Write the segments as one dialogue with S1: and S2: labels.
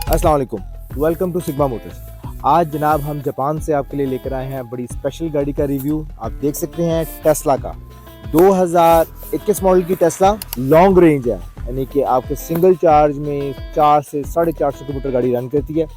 S1: अस्सलाम वालेकुम, welcome to sigma Motors. आज जनाब हम जापान से आपके लिए लेकर आए हैं बड़ी स्पेशल गाड़ी का रिव्यू। आप देख सकते हैं टेस्ला का 2021 मॉडल की टेस्ला लॉन्ग रेंज है, यानी कि आपके सिंगल चार्ज में 4 से 450 किलोमीटर गाड़ी रन करती है।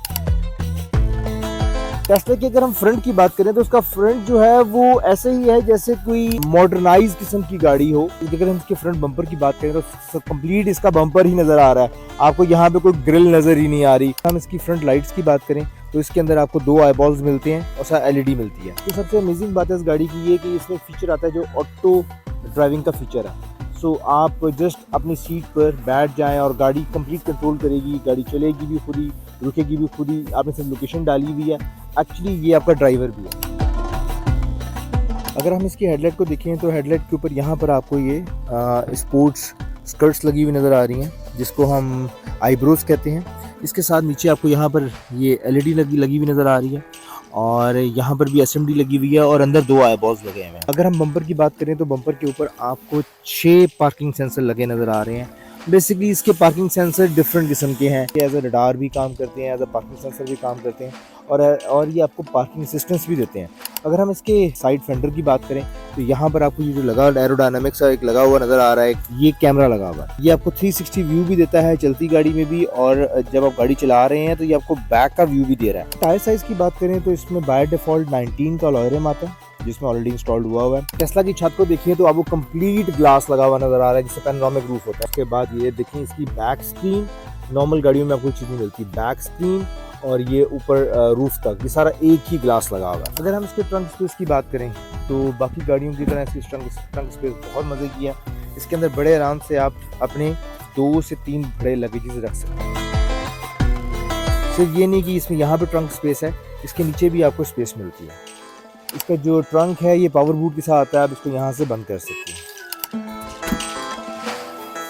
S1: टेस्ला की अगर हम फ्रंट की बात करें तो उसका फ्रंट जो है वो ऐसे ही है जैसे कोई मॉडर्नाइज किस्म की गाड़ी हो। अगर हम इसके फ्रंट बम्पर की बात करें तो कंप्लीट इसका बम्पर ही नजर आ रहा है, आपको यहाँ पे कोई ग्रिल नजर ही नहीं आ रही। हम इसकी फ्रंट लाइट्स की बात करें तो इसके अंदर आपको 2 आईबॉल्स मिलते हैं और साथ एलईडी मिलती है। तो सबसे अमेजिंग बात है इस गाड़ी की ये कि इसमें फीचर आता है जो ऑटो ड्राइविंग का फीचर है। सो आप जस्ट अपनी सीट पर बैठ जाएं और गाड़ी कंप्लीट कंट्रोल करेगी, गाड़ी चलेगी भी खुद ही, रुकेगी भी खुद ही। आपने सिर्फ लोकेशन डाली हुई है, एक्चुअली ये आपका ड्राइवर भी है। अगर हम इसकी हेडलाइट को देखें तो हेडलाइट के ऊपर यहाँ पर आपको ये स्पोर्ट्स स्कर्ट्स लगी हुई नज़र आ रही हैं, जिसको हम आईब्रोज कहते हैं। इसके साथ नीचे आपको यहाँ पर ये एलईडी लगी हुई नज़र आ रही है और यहाँ पर भी एसएमडी लगी हुई है और अंदर 2 आईबॉल्स लगे हुए हैं। अगर हम बम्पर की बात करें तो बम्पर के ऊपर आपको 6 पार्किंग सेंसर लगे नज़र आ रहे हैं। बेसिकली इसके पार्किंग सेंसर डिफरेंट किस्म के हैं, एज अ रडार भी काम करते हैं, एज अ पार्किंग सेंसर भी काम करते हैं और ये आपको पार्किंग असिस्टेंस भी देते हैं। अगर हम इसके साइड फेंडर की बात करें तो यहाँ पर आपको ये जो लगा एरोडायनामिक्स एक लगा हुआ नज़र आ रहा है, ये कैमरा लगा हुआ है। ये आपको 360 व्यू भी देता है चलती गाड़ी में भी, और जब आप गाड़ी चला रहे हैं तो ये आपको बैक का व्यू भी दे रहा है। टायर साइज की बात करें तो इसमें बाय डिफॉल्ट 19 का अलॉय रिम आता है जिसमें ऑलरेडी इंस्टॉल्ड हुआ हुआ है। टेस्ला की छत को देखिए तो आपको कंप्लीट ग्लास लगा हुआ नजर आ रहा है जिससे पैनोरामिक रूफ होता है। उसके बाद ये देखिए इसकी बैक स्क्रीन, नॉर्मल गाड़ियों में आपको चीज़ नहीं मिलती, बैक स्क्रीन और ये ऊपर रूफ तक ये सारा एक ही ग्लास लगा हुआ है। अगर हम इसके ट्रंक स्पेस की बात करें तो बाकी गाड़ियों की तरह इसकी ट्रंक स्पेस बहुत मजे की है। इसके अंदर बड़े आराम से आप अपने 2 से 3 बड़े लगेजेस रख सकते हैं। सिर्फ ये नहीं कि इसमें यहाँ पे ट्रंक स्पेस है, इसके नीचे भी आपको स्पेस मिलती है। इसका जो ट्रंक है ये पावर बूट के साथ आता है, आप इसको यहाँ से बंद कर सकते हैं।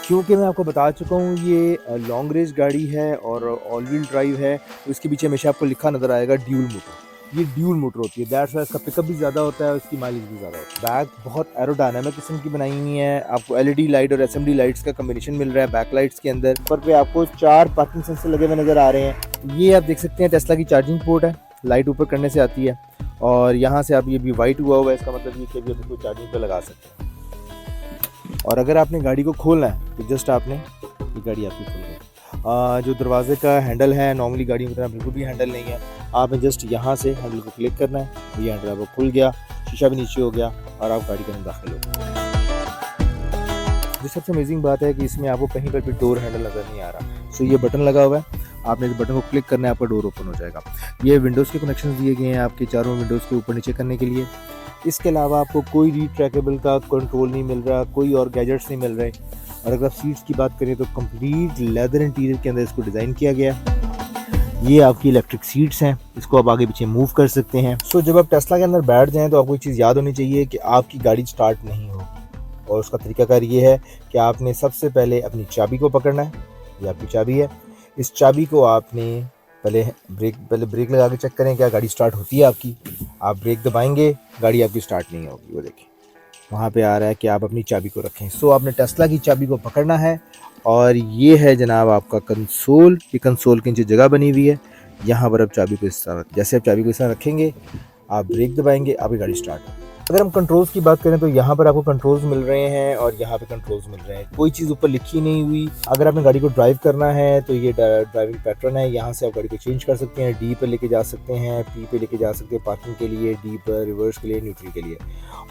S1: क्योंकि मैं आपको बता चुका हूँ ये लॉन्ग रेंज गाड़ी है और ऑल व्हील ड्राइव है, तो इसके पीछे हमेशा आपको लिखा नज़र आएगा ड्यूल मोटर। ये ड्यूल मोटर होती है, दैट्स वाई इसका पिकअप भी ज़्यादा होता है और इसकी माइलेज भी ज़्यादा होता है। बैक बहुत एरोडायनामिक किस्म की बनाई हुई है, आपको एलईडी लाइट और एसएमडी लाइट्स का कम्बिनेशन मिल रहा है बैक लाइट्स के अंदर। ऊपर पे आपको 4 पार्किंग सेंसर लगे हुए नज़र आ रहे हैं। ये आप देख सकते हैं टेस्ला की चार्जिंग पोर्ट है, लाइट ऊपर करने से आती है और यहाँ से आप ये भी वाइट हुआ हुआ है, इसका मतलब ये कि अभी आप इसको चार्जिंग पे लगा सकते हैं। और अगर आपने गाड़ी को खोलना है तो जस्ट आपने ये गाड़ी आपकी खुल गई। जो दरवाजे का हैंडल है नॉर्मली गाड़ियों की तरह बिल्कुल भी हैंडल नहीं है, आपने जस्ट यहाँ से हैंडल को क्लिक करना है, ये हैंडल आपको खुल गया, शीशा भी नीचे हो गया और आप गाड़ी के अंदर दाखिल हो गए। जो सबसे अमेजिंग बात है कि इसमें आपको कहीं पर भी डोर हैंडल नज़र नहीं आ रहा। सो ये बटन लगा हुआ है, आपने इस बटन को क्लिक करना है, आपका डोर ओपन हो जाएगा। ये विंडोज़ के कनेक्शन दिए गए हैं आपके चारों विंडोज़ के ऊपर नीचे करने के लिए। इसके अलावा आपको कोई रीट्रैकेबल का कंट्रोल नहीं मिल रहा, कोई और गैजेट्स नहीं मिल रहे। और अगर आप सीट्स की बात करें तो कंप्लीट लेदर इंटीरियर के अंदर इसको डिज़ाइन किया गया। ये आपकी इलेक्ट्रिक सीट्स हैं, इसको आप आगे पीछे मूव कर सकते हैं। सो जब आप टेस्ला के अंदर बैठ जाएँ तो आपको एक चीज़ याद होनी चाहिए कि आपकी गाड़ी स्टार्ट नहीं होगी, और उसका तरीकाकार ये है कि आपने सबसे पहले अपनी चाबी को पकड़ना है। ये आपकी चाबी है, इस चाबी को आपने पहले ब्रेक लगा के चेक करें क्या गाड़ी स्टार्ट होती है आपकी। आप ब्रेक दबाएंगे, गाड़ी आपकी स्टार्ट नहीं होगी। वो देखिए वहाँ पे आ रहा है कि आप अपनी चाबी को रखें। सो आपने टेस्ला की चाबी को पकड़ना है और ये है जनाब आपका कंसोल। ये कंसोल के नीचे जगह बनी हुई है, यहाँ पर आप चाबी को इस तरह, जैसे आप चाबी को इस तरह रखेंगे, आप ब्रेक दबाएंगे, आपकी गाड़ी स्टार्ट होगी। अगर हम कंट्रोल्स की बात करें तो यहाँ पर आपको कंट्रोल्स मिल रहे हैं और यहाँ पे कंट्रोल्स मिल रहे हैं, कोई चीज़ ऊपर लिखी नहीं हुई। अगर आपने गाड़ी को ड्राइव करना है तो ये ड्राइविंग पैटर्न है, यहाँ से आप गाड़ी को चेंज कर सकते हैं। डी पर लेके जा सकते हैं, पी पे लेके जा सकते हैं पार्किंग के लिए, डी पर रिवर्स के लिए, न्यूट्रल के लिए।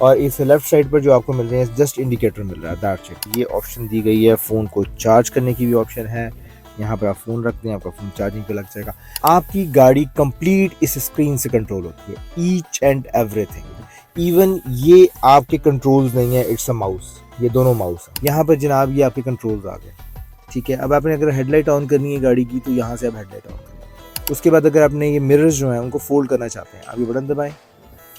S1: और इस लेफ्ट साइड पर जो आपको मिल रहे हैं जस्ट इंडिकेटर मिल रहा है, दैट्स इट। ये ऑप्शन दी गई है, फ़ोन को चार्ज करने की भी ऑप्शन है, यहाँ पर आप फ़ोन रखते हैं, आपका फ़ोन चार्जिंग पे लग जाएगा। आपकी गाड़ी कंप्लीट इस स्क्रीन से कंट्रोल होती है, ईच एंड एवरीथिंग। इवन ये आपके कंट्रोल्स नहीं है, इट्स अ माउस, ये दोनों माउस है। यहाँ पर जनाब ये आपके कंट्रोल्स आ गए, ठीक है। अब आपने अगर हेडलाइट ऑन करनी है गाड़ी की तो यहाँ से आप हेडलाइट ऑन करें। उसके बाद अगर आपने ये मिरर्स जो हैं उनको फोल्ड करना चाहते हैं, आप ये बटन दबाएं,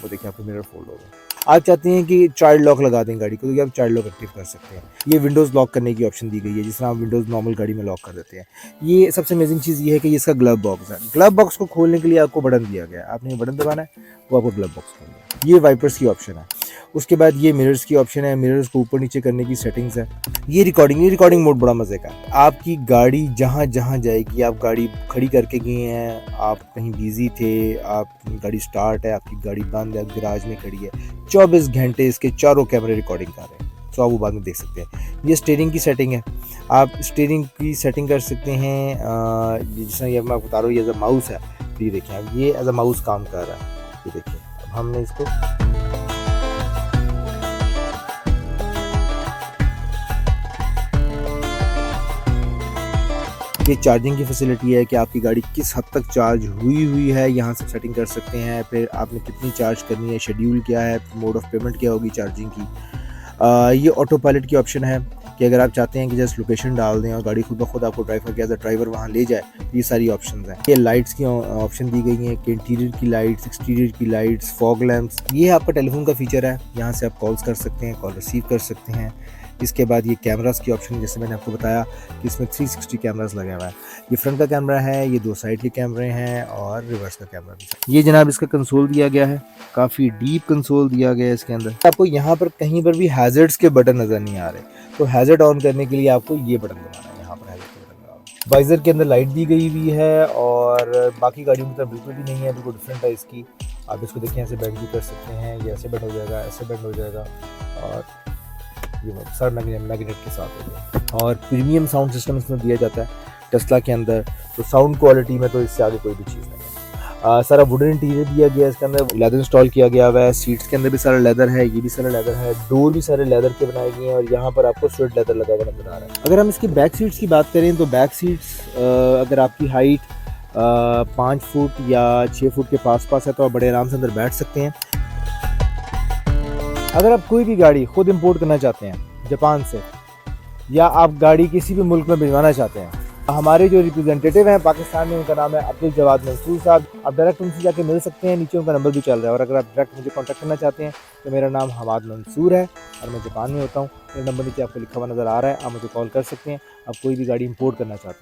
S1: वो देखिए आपके मिरर फोल्ड हो गए। आप चाहते हैं कि चाइल्ड लॉक लगा दें गाड़ी को तो ये आप चाइल्ड लॉक एक्टिव कर सकते हैं। ये विंडोज़ लॉक करने की ऑप्शन दी गई है, जिस तरह आप विंडोज़ नॉर्मल गाड़ी में लॉक कर देते हैं। ये सबसे अमेजिंग चीज़ ये है कि इसका ग्लव बॉक्स है। ग्लव बॉक्स को खोलने के लिए आपको बटन दिया गया है, आपने ये बटन दबाना है, वो आपको ग्लव बॉक्स में मिलेगा। ये वाइपर्स की ऑप्शन है। उसके बाद ये मिरर्स की ऑप्शन है, मिरर्स को ऊपर नीचे करने की सेटिंग्स है। ये रिकॉर्डिंग मोड बड़ा मजे का है। आपकी गाड़ी जहाँ जहाँ जाएगी, आप गाड़ी खड़ी करके गए हैं, आप कहीं बिजी थे, आपकी गाड़ी स्टार्ट है, आपकी गाड़ी बंद है, गैराज में खड़ी है, 24 घंटे इसके चारों कैमरे रिकॉर्डिंग कर रहे हैं। तो आप वो बाद में देख सकते हैं। ये स्टीयरिंग की सेटिंग है, आप स्टीयरिंग की सेटिंग कर सकते हैं। जैसे ये मैं आपको बता रहा हूँ, ये एज अ माउस है। तो ये देखिए, अब ये एज अ माउस काम कर रहा है। ये देखिए, अब हमने इसको ये चार्जिंग की फैसिलिटी है कि आपकी गाड़ी किस हद तक चार्ज हुई है, यहाँ से सेटिंग कर सकते हैं। फिर आपने कितनी चार्ज करनी है, शेड्यूल क्या है, मोड ऑफ पेमेंट क्या होगी चार्जिंग की। ये ऑटो पायलट की ऑप्शन है कि अगर आप चाहते हैं कि जस्ट लोकेशन डाल दें और गाड़ी खुद ब खुद आपको ड्राइवर के एज अ ड्राइवर वहाँ ले जाए, तो ये सारी ऑप्शंस हैं। ये लाइट्स की ऑप्शन दी गई हैं कि इंटीरियर की लाइट्स, एक्सटीरियर की लाइट्स, फॉग लैंप्स। ये आपका टेलीफोन का फीचर है, यहाँ से आप कॉल्स कर सकते हैं, कॉल रिसीव कर सकते हैं। इसके बाद ये कैमरास की ऑप्शन, जैसे मैंने आपको बताया कि इसमें 360 कैमरास लगे हुआ है। ये फ्रंट का कैमरा है, ये 2 साइड के कैमरे हैं और रिवर्स का कैमरा भी। ये जनाब इसका कंसोल दिया गया है, काफ़ी डीप कंसोल दिया गया है इसके अंदर। आपको यहाँ पर कहीं पर भी हैजर्ड्स के बटन नज़र नहीं आ रहे, तो हैजर्ड ऑन करने के लिए आपको ये बटन दबाना है। यहाँ पर हैजर्ड के बटन दबाओ। वाइजर के अंदर लाइट दी गई हुई है और बाकी गाड़ियों की तरह बिल्कुल भी नहीं है, बिल्कुल डिफरेंट है इसकी। आप इसको देखिए, ऐसे बेंड भी कर सकते हैं, ये ऐसे बेंड हो जाएगा, ऐसे बेंड हो जाएगा और ये सर मैग्नेट के साथ हो गया। और प्रीमियम साउंड सिस्टम इसमें दिया जाता है टेस्ला के अंदर। तो साउंड क्वालिटी में तो इससे आगे कोई भी चीज़ नहीं है। सारा वुडन इंटीरियर दिया गया है, इसके अंदर लेदर इंस्टॉल किया गया हुआ है। सीट्स के अंदर भी सारा लेदर है, ये भी सारा लेदर है। डोर भी सारे लेदर के बनाए गए हैं और यहाँ पर आपको स्वेट लेदर लगा हुआ नजर आ रहा है। अगर हम इसकी बैक सीट्स की बात करें तो बैक सीट्स अगर आपकी हाइट 5 फुट या 6 फुट के पास है तो आप बड़े आराम से अंदर बैठ सकते हैं। अगर आप कोई भी गाड़ी खुद इंपोर्ट करना चाहते हैं जापान से, या आप गाड़ी किसी भी मुल्क में भिजवाना चाहते हैं, हमारे जो रिप्रेजेंटेटिव हैं पाकिस्तान में, उनका नाम है अब्दुल जवाद मंसूर साहब। आप डायरेक्ट उनसे जाके मिल सकते हैं, नीचे उनका नंबर भी चल रहा है। और अगर आप डायरेक्ट मुझे कांटेक्ट करना चाहते हैं तो मेरा नाम हमाद मंसूर है और मैं जापान में होता हूँ। मेरा नंबर नीचे आपको लिखा हुआ नज़र आ रहा है, आप मुझे कॉल कर सकते हैं। आप कोई भी गाड़ी इंपोर्ट करना चाहते हैं।